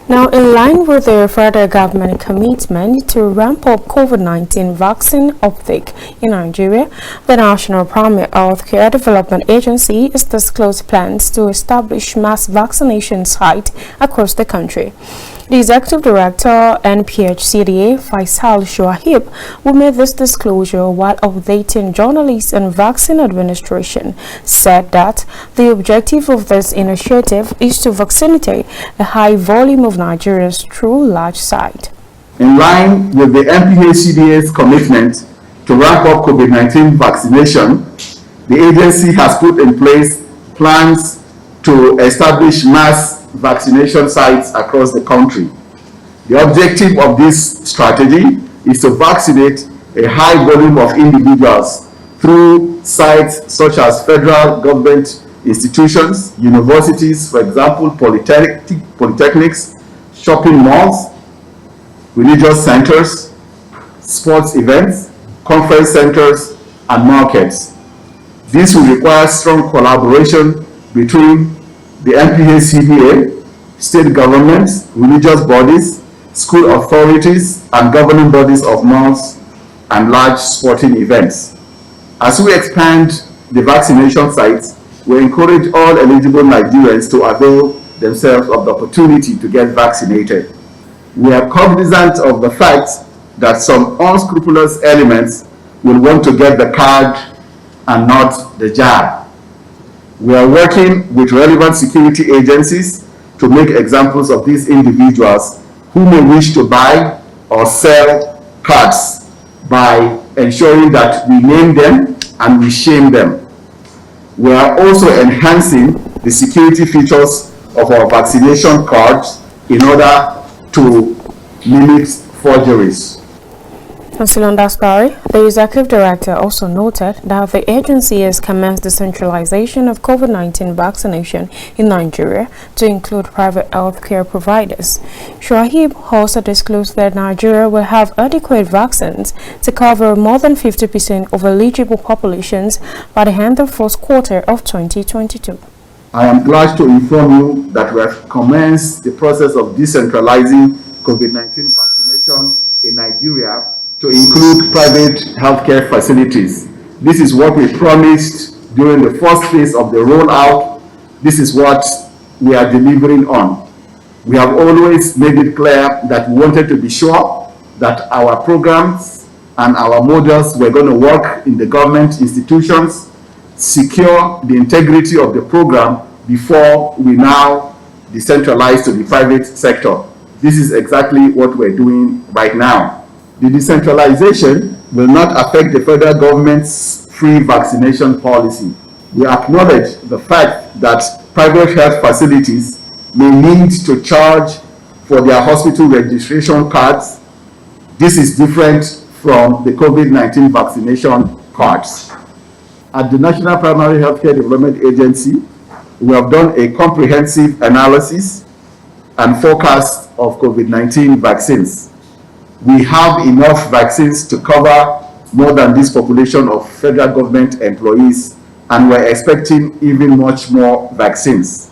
Now, in line with the federal government commitment to ramp up COVID-19 vaccine uptake in Nigeria, the National Primary Healthcare Development Agency has disclosed plans to establish mass vaccination sites across the country. The Executive Director, NPHCDA, Faisal Shoaib, who made this disclosure while updating journalists on vaccine administration, said that the objective of this initiative is to vaccinate a high volume of Nigerians through large sites. In line with the NPHCDA's commitment to ramp up COVID-19 vaccination, the agency has put in place plans to establish mass vaccination sites across the country. The objective of this strategy is to vaccinate a high volume of individuals through sites such as federal government institutions, universities, for example, polytechnics, shopping malls, religious centers, sports events, conference centers, and markets. This will require strong collaboration between the NPHCDA, state governments, religious bodies, school authorities, and governing bodies of malls and large sporting events. As we expand the vaccination sites, we encourage all eligible Nigerians to avail themselves of the opportunity to get vaccinated. We are cognizant of the fact that some unscrupulous elements will want to get the card and not the jab. We are working with relevant security agencies to make examples of these individuals who may wish to buy or sell cards by ensuring that we name them and we shame them. We are also enhancing the security features of our vaccination cards in order to limit forgeries. Still on that story, the Executive Director also noted that the agency has commenced the centralization of COVID-19 vaccination in Nigeria to include private healthcare providers. Shoaib also disclosed that Nigeria will have adequate vaccines to cover more than 50% of eligible populations by the end of first quarter of 2022. I am glad to inform you that we have commenced the process of decentralizing COVID-19 vaccination in Nigeria to include private healthcare facilities. This is what we promised during the first phase of the rollout. This is what we are delivering on. We have always made it clear that we wanted to be sure that our programs and our models were going to work in the government institutions, secure the integrity of the program before we now decentralize to the private sector. This is exactly what we're doing right now. The decentralization will not affect the federal government's free vaccination policy. We acknowledge the fact that private health facilities may need to charge for their hospital registration cards. This is different from the COVID-19 vaccination cards. At the National Primary Healthcare Development Agency, we have done a comprehensive analysis and forecast of COVID-19 vaccines. We have enough vaccines to cover more than this population of federal government employees, and we're expecting even much more vaccines.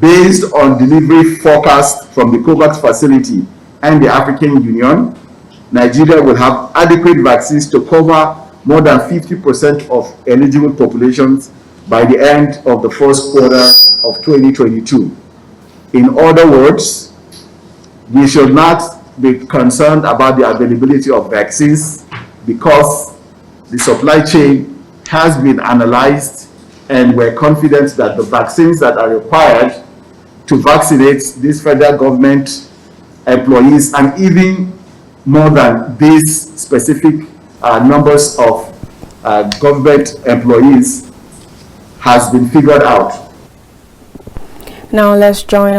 Based on delivery forecast from the COVAX facility and the African Union, Nigeria will have adequate vaccines to cover more than 50% of eligible populations by the end of the first quarter of 2022. In other words, we should not be concerned about the availability of vaccines because the supply chain has been analyzed, and we're confident that the vaccines that are required to vaccinate these federal government employees and even more than these specific numbers of government employees has been figured out. Now let's join